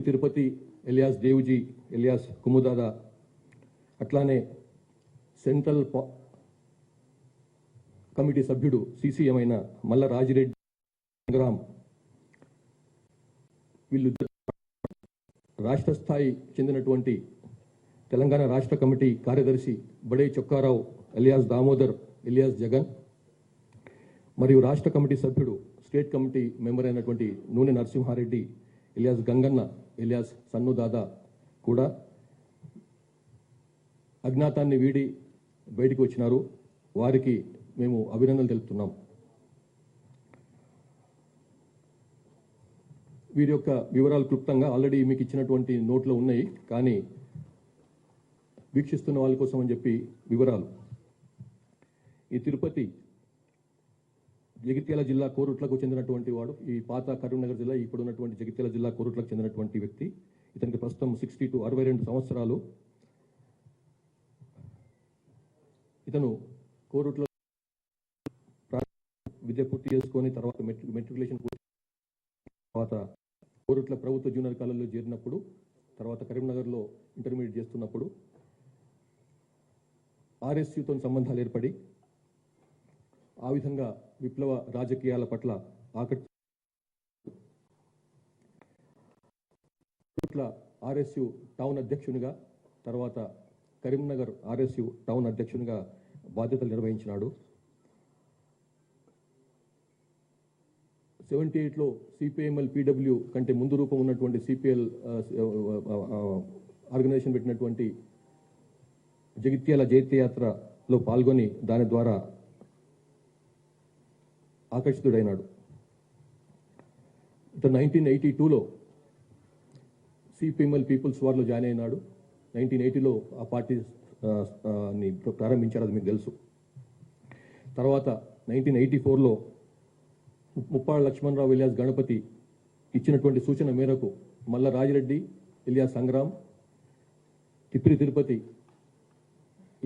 Tirupati alias Devuji alias కుముదాదా, అట్లానే central committee సభ్యుడు CCM అయిన మల్ల రాజిరెడ్డి సంగ్రామ్, వీళ్ళు రాష్ట్ర స్థాయి చెందినటువంటి తెలంగాణ రాష్ట్ర కమిటీ కార్యదర్శి బడే చొక్కారావు ఎలియాస్ దామోదర్ ఎలియాస్ జగన్, మరియు రాష్ట్ర కమిటీ సభ్యుడు స్టేట్ కమిటీ మెంబర్ అయినటువంటి నూనె నరసింహారెడ్డి ఎలియాస్ గంగన్న ఎలియాస్ సన్ను దాదా కూడా అజ్ఞాతాన్ని వీడి బయటికి వచ్చినారు. వారికి మేము అభినందనలు తెలుపుతున్నాం. వీరి యొక్క వివరాలు క్లుప్తంగా ఆల్రెడీ మీకు ఇచ్చినటువంటి నోట్లో ఉన్నాయి, కానీ వీక్షిస్తున్న వాళ్ళ కోసం అని చెప్పి వివరాలు. ఈ తిరుపతి జగిత్యాల జిల్లా కోరుట్లకు చెందినటువంటి వాడు. ఈ పాత కరీంనగర్ జిల్లా, ఇప్పుడు ఉన్నటువంటి జగిత్యాల జిల్లా కోరుట్లకు చెందినటువంటి వ్యక్తి. ఇతనికి ప్రస్తుతం 62 సంవత్సరాలు. ఇతను కోరుట్లో విద్య పూర్తి చేసుకొని తర్వాత మెట్రికులేషన్ తర్వాత కోరుట్ల ప్రభుత్వ జూనియర్ కాలేజీలో చేరినప్పుడు, తర్వాత కరీంనగర్లో ఇంటర్మీడియట్ చేస్తున్నప్పుడు ఆర్ఎస్యుతో సంబంధాలు ఏర్పడి ఆ విధంగా విప్లవ రాజకీయాల పట్ల ఆర్ఎస్యు టౌన్ అధ్యక్షునిగా, తర్వాత కరీంనగర్ ఆర్ఎస్యు టౌన్ అధ్యక్షునిగా బాధ్యతలు నిర్వహించినాడు. 78లో సిపిఎంఎల్ పీడబ్ల్యూ కంటే ముందు రూపం ఉన్నటువంటి సిపిఎల్ ఆర్గనైజేషన్ పెట్టినటువంటి జగిత్యాల జైత్యయాత్రలో పాల్గొని దాని ద్వారా ఆకర్షితుడైనాడు. ఇతను 1982లో సిపిఎంఎల్ పీపుల్స్ వార్లో జాయిన్ అయినాడు. 1980లో ఆ పార్టీని ప్రారంభించారు, అది మీకు తెలుసు. తర్వాత 1984లో ముప్పాళ్ళ లక్ష్మణరావు ఎలియాస్ గణపతి ఇచ్చినటువంటి సూచన మేరకు మల్ల రాజిరెడ్డి ఎలియాస్ సంగ్రామ్, తిప్పిరి తిరుపతి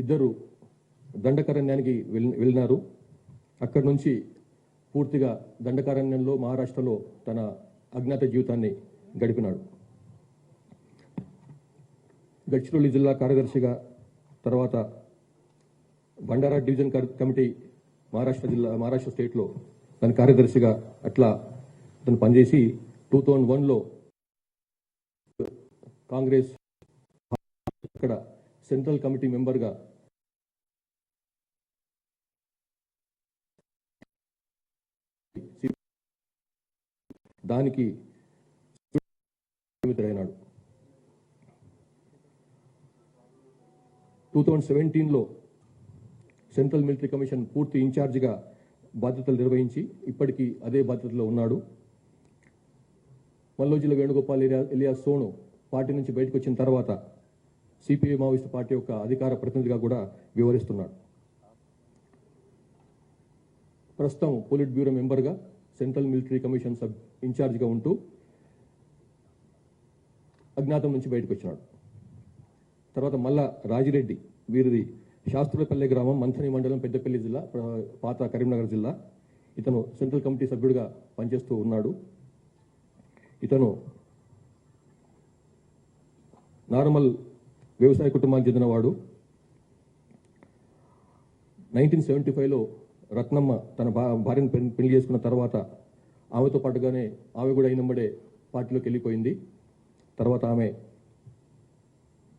ఇద్దరు దండకారణ్యానికి వెళ్ళినారు. అక్కడి నుంచి పూర్తిగా దండకారణ్యంలో మహారాష్ట్రలో తన అజ్ఞాత జీవితాన్ని గడిపినాడు. గడ్చిరోలి జిల్లా కార్యదర్శిగా, తర్వాత బండారా డివిజన్ కమిటీ మహారాష్ట్ర స్టేట్లో దాని కార్యదర్శిగా అట్లా అతను పనిచేసి 2001లో కాంగ్రెస్ అక్కడ సెంట్రల్ కమిటీ మెంబర్గా దానికి అయినాడు. 2017లో సెంట్రల్ మిలిటరీ కమిషన్ పూర్తి ఇన్ఛార్జిగా బాధ్యతలు నిర్వహించి ఇప్పటికీ అదే బాధ్యతలో ఉన్నాడు. మల్లోజిల వేణుగోపాల్ ఎలియాస్ సోను పార్టీ నుంచి బయటకు వచ్చిన తర్వాత సిపిఐ మావోయిస్టు పార్టీ యొక్క అధికార ప్రతినిధిగా కూడా వ్యవహరిస్తున్నాడు. ప్రస్తుతం పోలిట్ బ్యూరో మెంబర్గా సెంట్రల్ మిలిటరీ కమిషన్ ఇన్ఛార్జిగా ఉంటూ అజ్ఞాతం నుంచి బయటకు వచ్చినాడు. తర్వాత మళ్ళా రాజిరెడ్డి, వీరిది శాస్త్రులపల్లె గ్రామం, మంథని మండలం, పెద్దపల్లి జిల్లా, పాత కరీంనగర్ జిల్లా. ఇతను సెంట్రల్ కమిటీ సభ్యుడిగా పనిచేస్తూ ఉన్నాడు. ఇతను నార్మల్ వ్యవసాయ కుటుంబానికి చెందినవాడు. 1975లో రత్నమ్మ తన భార్యను పెళ్లి చేసుకున్న తర్వాత ఆమెతో పాటుగానే ఆమె కూడా అయినంబడే పార్టీలోకి వెళ్ళిపోయింది. తర్వాత ఆమె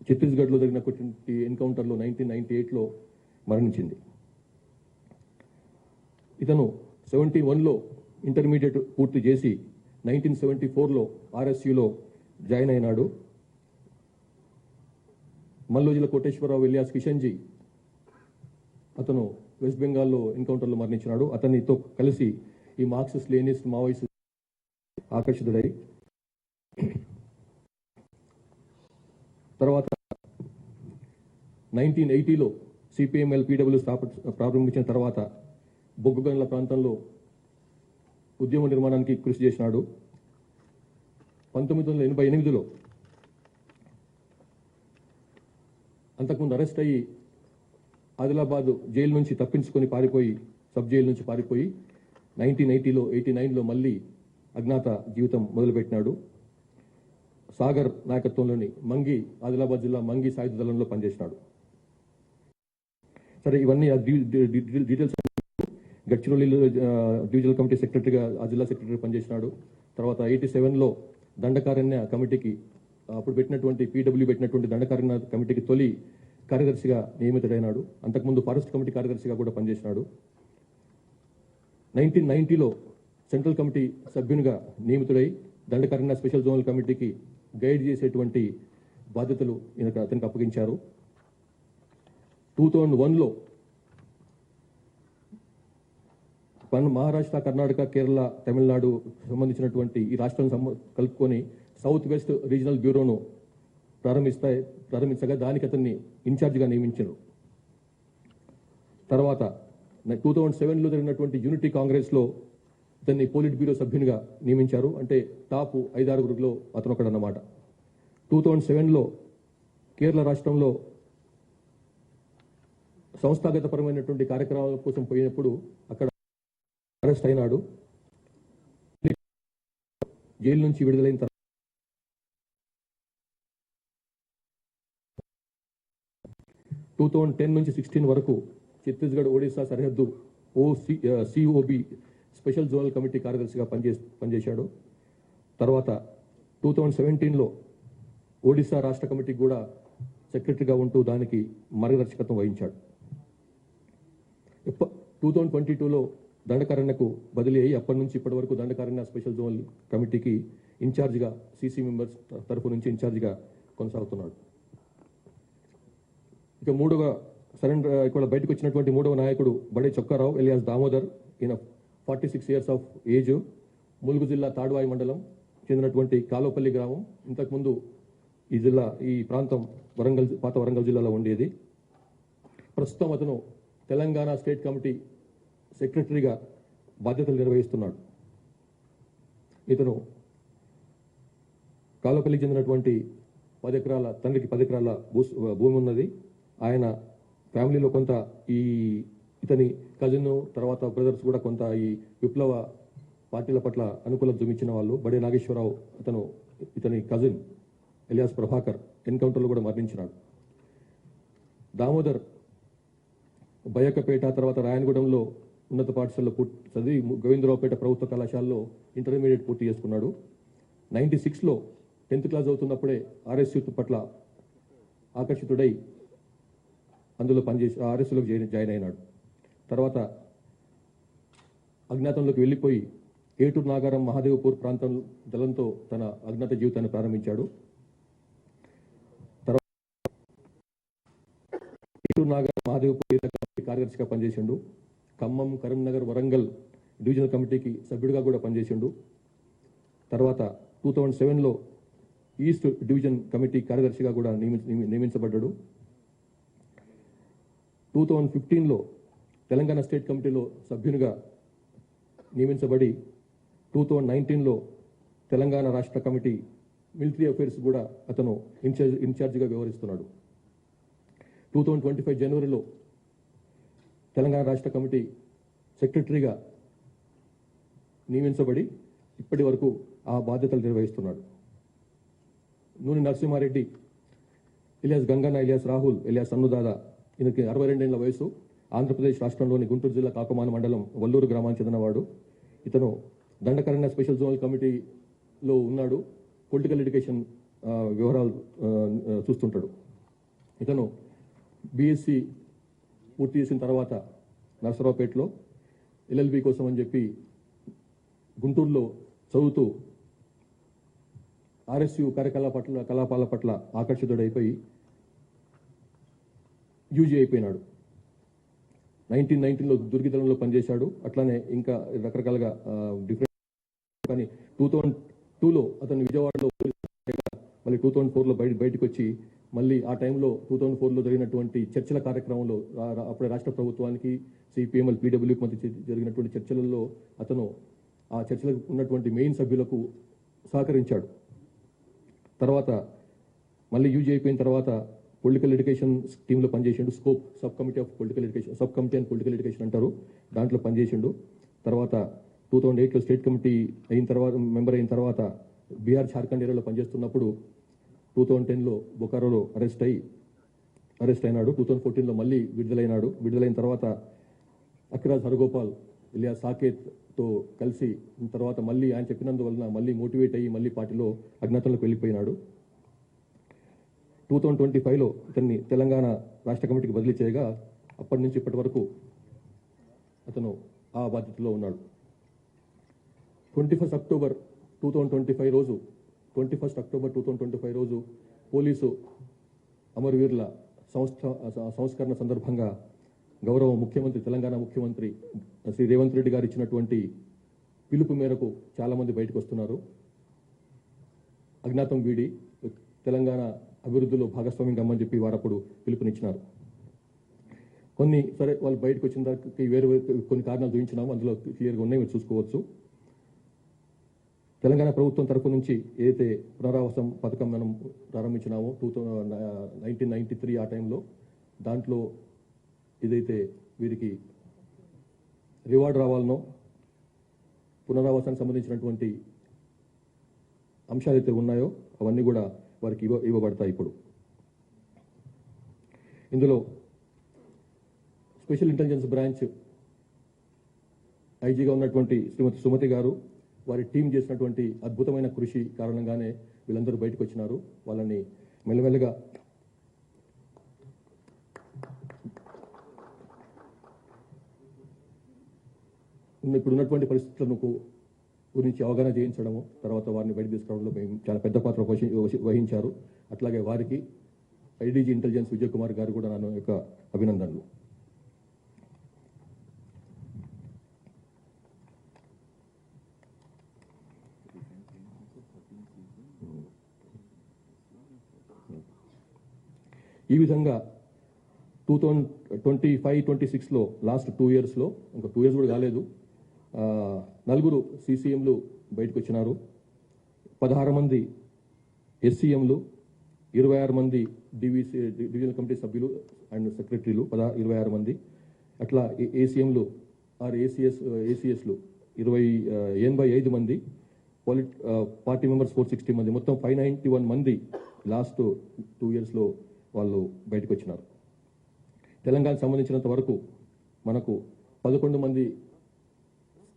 ఛత్తీస్గఢ్లో జరిగినటువంటి ఎన్కౌంటర్లో 1998లో మరణించింది. ఇతను 71లో ఇంటర్మీడియట్ పూర్తి చేసి 1974లో ఆర్ఎస్యులో జాయిన్ అయినాడు. మల్లోజిల కోటేశ్వరరావు ఎలియాస్ కిషన్జీ, అతను వెస్ట్ బెంగాల్లో ఎన్కౌంటర్లో మరణించినాడు. అతనితో కలిసి ఈ మార్క్సిస్ట్ లెనినిస్ట్ మావోయిస్ట్ ఆకర్షితుడై తర్వాత 1980లో సిపిఎంఎల్ పీడబ్ల్యూ ప్రారంభించిన తర్వాత బొగ్గుగనుల ప్రాంతంలో ఉద్యమ నిర్మాణానికి కృషి చేసినాడు. 1988లో అంతకుముందు అరెస్ట్ అయ్యి ఆదిలాబాద్ జైలు నుంచి తప్పించుకొని పారిపోయి, సబ్ జైలు నుంచి పారిపోయి 1989లో మళ్ళీ అజ్ఞాత జీవితం మొదలుపెట్టినాడు. సాగర్ నాయకత్వంలోని మంగి ఆదిలాబాద్ జిల్లా మంగి సాయుధ దళంలో పనిచేసినాడు. సరే, ఇవన్నీ డీటెయిల్స్. గడ్చిరోలిలో డివిజనల్ కమిటీ సెక్రటరీగా ఆ జిల్లా సెక్రటరీ పనిచేసినాడు. తర్వాత 87లో దండకారణ్య కమిటీకి అప్పుడు పెట్టినటువంటి పీడబ్ల్యూ పెట్టినటువంటి దండకారణ్య కమిటీకి తొలి కార్యదర్శిగా నియమితుడైనాడు. అంతకుముందు ఫారెస్ట్ కమిటీ కార్యదర్శిగా కూడా పనిచేసినాడు. 1990లో సెంట్రల్ కమిటీ సభ్యునిగా నియమితుడై దండకారణ్య స్పెషల్ జోనల్ కమిటీకి గైడ్ చేసేటువంటి బాధ్యతలు అతనికి అప్పగించారు. 2001లో మహారాష్ట్ర, కర్ణాటక, కేరళ, తమిళనాడు సంబంధించినటువంటి ఈ రాష్ట్రం కలుపుకొని సౌత్ వెస్ట్ రీజనల్ బ్యూరోను ప్రారంభించగా దానికి అతన్ని ఇన్ఛార్జిగా నియమించారు. తర్వాత 2007లో జరిగినటువంటి యూనిటీ కాంగ్రెస్లో ఇతన్ని పోలిట్ బ్యూరో సభ్యునిగా నియమించారు. అంటే టాప్ 5-6 అతను ఒకడన్నమాట. 2007లో కేరళ రాష్ట్రంలో సంస్థాగతపరమైనటువంటి కార్యక్రమాల కోసం పోయినప్పుడు అక్కడ అరెస్ట్ అయినాడు. జైలు నుంచి విడుదలైన తర్వాత 2010 నుంచి 16 వరకు ఛత్తీస్గఢ్ ఒడిశా సరిహద్దు సిఓబి స్పెషల్ జోనల్ కమిటీ కార్యదర్శిగా పనిచేశాడు. తర్వాత 2017లో ఒడిశా రాష్ట్ర కమిటీకి కూడా సెక్రటరీగా ఉంటూ దానికి మార్గదర్శకత్వం వహించాడు. 2022లో దండకారణ్యకు బదిలీ అయ్యి అప్పటి నుంచి ఇప్పటి వరకు దండకారణ్య స్పెషల్ జోనల్ కమిటీకి ఇన్ఛార్జిగా సీసీ మెంబర్స్ తరఫు నుంచి ఇన్ఛార్జిగా కొనసాగుతున్నాడు. ఇక ఇక్కడ బయటకు వచ్చినటువంటి మూడవ నాయకుడు బడే చొక్కారావు ఎలియాస్ దామోదర్. ఈయన 46 years ఆఫ్ ఏజ్. ములుగు జిల్లా తాడ్వాయి మండలం చెందినటువంటి కాలోపల్లి గ్రామం. ఇంతకుముందు ఈ ప్రాంతం పాత వరంగల్ జిల్లాలో ఉండేది. ప్రస్తుతం అతను తెలంగాణ స్టేట్ కమిటీ సెక్రటరీగా బాధ్యతలు నిర్వహిస్తున్నాడు. ఇతను కాలోపల్లికి చెందినటువంటి 10 ఎకరాల తండ్రికి 10 ఎకరాల భూమి ఉన్నది. ఆయన ఫ్యామిలీలో కొంత ఇతని కజిన్ తర్వాత బ్రదర్స్ కూడా కొంత ఈ విప్లవ పార్టీల పట్ల అనుకూలత చూపించిన వాళ్ళు. బడే నాగేశ్వరరావు ఇతని కజిన్ ఎలియాస్ ప్రభాకర్ ఎన్కౌంటర్లో కూడా మరణించినాడు. దామోదర్ బయకపేట తర్వాత రాయనగూడెంలో ఉన్నత పాఠశాలలో చదివి గోవిందరావుపేట ప్రభుత్వ కళాశాలలో ఇంటర్మీడియట్ పూర్తి చేసుకున్నాడు. 96లో 10th క్లాస్ అవుతున్నప్పుడే ఆర్ఎస్ యూత్ పట్ల ఆకర్షితుడై అందులో పనిచేసి ఆర్ఎస్లోకి జాయిన్ అయినాడు. తర్వాత అజ్ఞాతంలోకి వెళ్ళిపోయి ఏటూరు నాగారం మహాదేవ్పూర్ ప్రాంతం దళంతో తన అజ్ఞాత జీవితాన్ని ప్రారంభించాడు. తర్వాత ఏటూరు నాగారం మహాదేవ్పూర్ కార్యదర్శిగా పనిచేసిండు. ఖమ్మం, కరీంనగర్, వరంగల్ డివిజనల్ కమిటీకి సభ్యుడిగా కూడా పనిచేసిండు. తర్వాత 2007లో ఈస్ట్ డివిజన్ కమిటీ కార్యదర్శిగా కూడా నియమించబడ్డాడు. 2015లో తెలంగాణ స్టేట్ కమిటీలో సభ్యునిగా నియమించబడి 2019లో తెలంగాణ రాష్ట్ర కమిటీ మిలిటరీ అఫైర్స్ కూడా అతను ఇన్ఛార్జిగా వ్యవహరిస్తున్నాడు. 2025 జనవరిలో తెలంగాణ రాష్ట్ర కమిటీ సెక్రటరీగా నియమించబడి ఇప్పటి వరకు ఆ బాధ్యతలు నిర్వహిస్తున్నాడు. Nune Narasimhareddy alias Ganganna, alias Rahul, alias Annudada. ఈయనకి 62 ఏళ్ల వయసు. ఆంధ్రప్రదేశ్ రాష్ట్రంలోని గుంటూరు జిల్లా కాకమాన మండలం వల్లూరు గ్రామానికి చెందినవాడు. ఇతను దండకారణ్య స్పెషల్ జోనల్ కమిటీలో ఉన్నాడు. పొలిటికల్ ఎడ్యుకేషన్ వ్యవహారాలు చూస్తుంటాడు. ఇతను బీఎస్సీ పూర్తి చేసిన తర్వాత నరసరావుపేటలో ఎల్ఎల్బి కోసం అని చెప్పి గుంటూరులో చదువుతూ ఆర్ఎస్యు కలాపాల పట్ల ఆకర్షితుడైపోయి యూజీ అయిపోయినాడు. 1919లో దుర్గిదళంలో పనిచేశాడు. అట్లానే ఇంకా రకరకాలుగా డిఫరెంట్. కానీ 2002లో అతను విజయవాడలో మళ్ళీ 2004లో బయటకు వచ్చి మళ్ళీ ఆ టైంలో 2004లో జరిగినటువంటి చర్చల కార్యక్రమంలో అప్పుడే రాష్ట్ర ప్రభుత్వానికి సిపిఎంఎల్ పీడబ్ల్యూకి మధ్య జరిగినటువంటి చర్చలలో అతను ఆ చర్చలకు ఉన్నటువంటి మెయిన్ సభ్యులకు సహకరించాడు. తర్వాత మళ్ళీ యూజీ అయిపోయిన తర్వాత పొలిటికల్ ఎడ్యుకేషన్ టీంలో పనిచేసిండు. Scope sub committee of political education, sub committee and political education అంటారు, దాంట్లో పనిచేసిండు. తర్వాత 2008లో స్టేట్ కమిటీ అయిన తర్వాత మెంబర్ అయిన తర్వాత బీహార్ జార్ఖండ్ ఏరియాలో పనిచేస్తున్నప్పుడు 2010లో బొకారోలో అరెస్ట్ అయినాడు. 2014లో మళ్ళీ విడుదలైన తర్వాత అక్రాజ్ హరగోపాల్ ఇలియాస్ సాకేత్తో కలిసి తర్వాత మళ్ళీ ఆయన చెప్పినందువలన మళ్ళీ మోటివేట్ అయ్యి మళ్ళీ పార్టీలో అజ్ఞాతంలోకి వెళ్ళిపోయినాడు. 2025లో ఇతన్ని తెలంగాణ రాష్ట్ర కమిటీకి బదిలీ చేయగా అప్పటి నుంచి ఇప్పటి వరకు అతను ఆ బాధ్యతలో ఉన్నాడు. 21 అక్టోబర్ 2025 రోజు పోలీసు అమరవీరుల సంస్కరణ సందర్భంగా గౌరవ ముఖ్యమంత్రి తెలంగాణ ముఖ్యమంత్రి శ్రీ రేవంత్ రెడ్డి గారు ఇచ్చినటువంటి పిలుపు మేరకు చాలామంది బయటకు వస్తున్నారు. అజ్ఞాతం వీడి తెలంగాణ అభివృద్ధిలో భాగస్వామ్యం కమ్మని చెప్పి వారు అప్పుడు పిలుపునిచ్చినారు. సరే వాళ్ళు బయటకు వచ్చిన దానికి వేరే కొన్ని కారణాలు చూపించినాము, అందులో క్లియర్గా ఉన్నాయి, మీరు చూసుకోవచ్చు. తెలంగాణ ప్రభుత్వం తరఫు నుంచి ఏదైతే పునరావాసం పథకం మనం ప్రారంభించినామో 1993 ఆ టైంలో, దాంట్లో ఏదైతే వీరికి రివార్డ్ రావాలనో పునరావాసానికి సంబంధించినటువంటి అంశాలు అయితే ఉన్నాయో అవన్నీ కూడా వారికి ఇవ్వబడతాయి. ఇప్పుడు ఇందులో స్పెషల్ ఇంటెలిజెన్స్ బ్రాంచ్ ఐజీగా ఉన్నటువంటి శ్రీమతి సుమతి గారు, వారి టీం చేసినటువంటి అద్భుతమైన కృషి కారణంగానే వీళ్ళందరూ బయటకు వచ్చినారు. వాళ్ళని మెల్లమెల్లగా ఇప్పుడు ఉన్నటువంటి పరిస్థితులను గురించి అవగాహన చేయించడము, తర్వాత వారిని బయట తీసుకురావడంలో చాలా పెద్ద పాత్ర వహించారు. అట్లాగే వారికి ఐడీజీ ఇంటెలిజెన్స్ విజయ్ కుమార్ గారు కూడా నా యొక్క అభినందనలు. ఈ విధంగా 2025-26లో లాస్ట్ 2 yearsలో, ఇంకా 2 years కూడా కాలేదు, 4 CCMలు బయటకు వచ్చినారు. 16 మంది SCMలు, 26 మంది డివిజనల్ కమిటీ సభ్యులు అండ్ సెక్రటరీలు 26 మంది, అట్లా ACMలు ఆర్ ACSలు 85 మంది, పార్టీ మెంబర్స్ 460 మంది, మొత్తం 591 మంది లాస్ట్ 2 yearsలో వాళ్ళు బయటకు వచ్చినారు. తెలంగాణకు సంబంధించినంత వరకు మనకు 11 మంది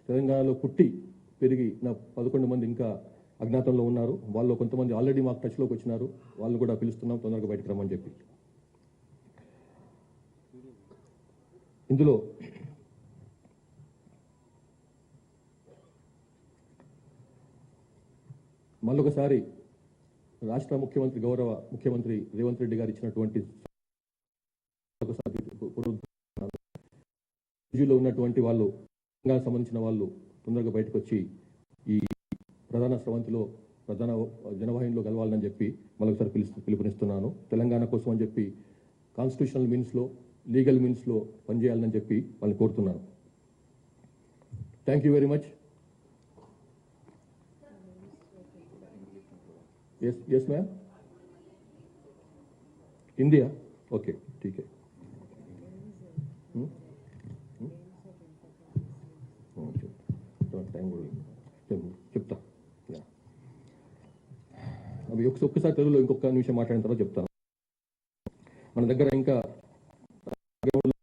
తెలంగాణలో పుట్టి పెరిగిన 11 మంది ఇంకా అజ్ఞాతంలో ఉన్నారు. వాళ్ళు కొంతమంది ఆల్రెడీ మాకు టచ్లోకి వచ్చినారు, వాళ్ళు కూడా పిలుస్తున్నాం తొందరగా బయటకు రమ్మని చెప్పి. ఇందులో మళ్ళొకసారి రాష్ట్ర ముఖ్యమంత్రి గౌరవ ముఖ్యమంత్రి రేవంత్ రెడ్డి గారు ఇచ్చినటువంటి ఉన్నటువంటి వాళ్ళు తెలంగాణకు సంబంధించిన వాళ్ళు తొందరగా బయటకు వచ్చి ఈ ప్రధాన స్రవంతిలో ప్రధాన జనవాహినిలో కలవాలని చెప్పి మరొకసారి పిలుపునిస్తున్నాను. తెలంగాణ కోసం అని చెప్పి కాన్స్టిట్యూషనల్ మీన్స్లో, లీగల్ మీన్స్లో పనిచేయాలని చెప్పి వాళ్ళని కోరుతున్నాను. Thank you very much. yes ma'am, India, okay, ठीक है. చెప్తా. అవి ఒక్కసారి తెలుగులో ఇంకొక నిమిషం మాట్లాడిన తర్వాత చెప్తాను. మన దగ్గర ఇంకా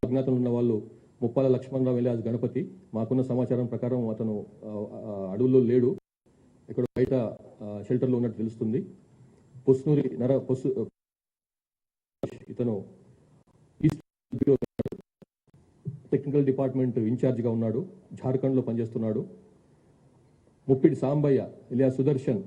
అజ్ఞాతంలో ఉన్న వాళ్ళు ముప్పాల లక్ష్మణరావు ఎలియాస్ గణపతి, మాకున్న సమాచారం ప్రకారం అతను అడవుల్లో లేడు, ఇక్కడ బయట షెల్టర్లో ఉన్నట్టు తెలుస్తుంది. ఇతను టెక్నికల్ డిపార్ట్మెంట్ ఇన్ఛార్జిగా ఉన్నాడు, జార్ఖండ్లో పనిచేస్తున్నాడు. ముప్పిడి సాంబయ్య ఇలియాస్ సుదర్శన్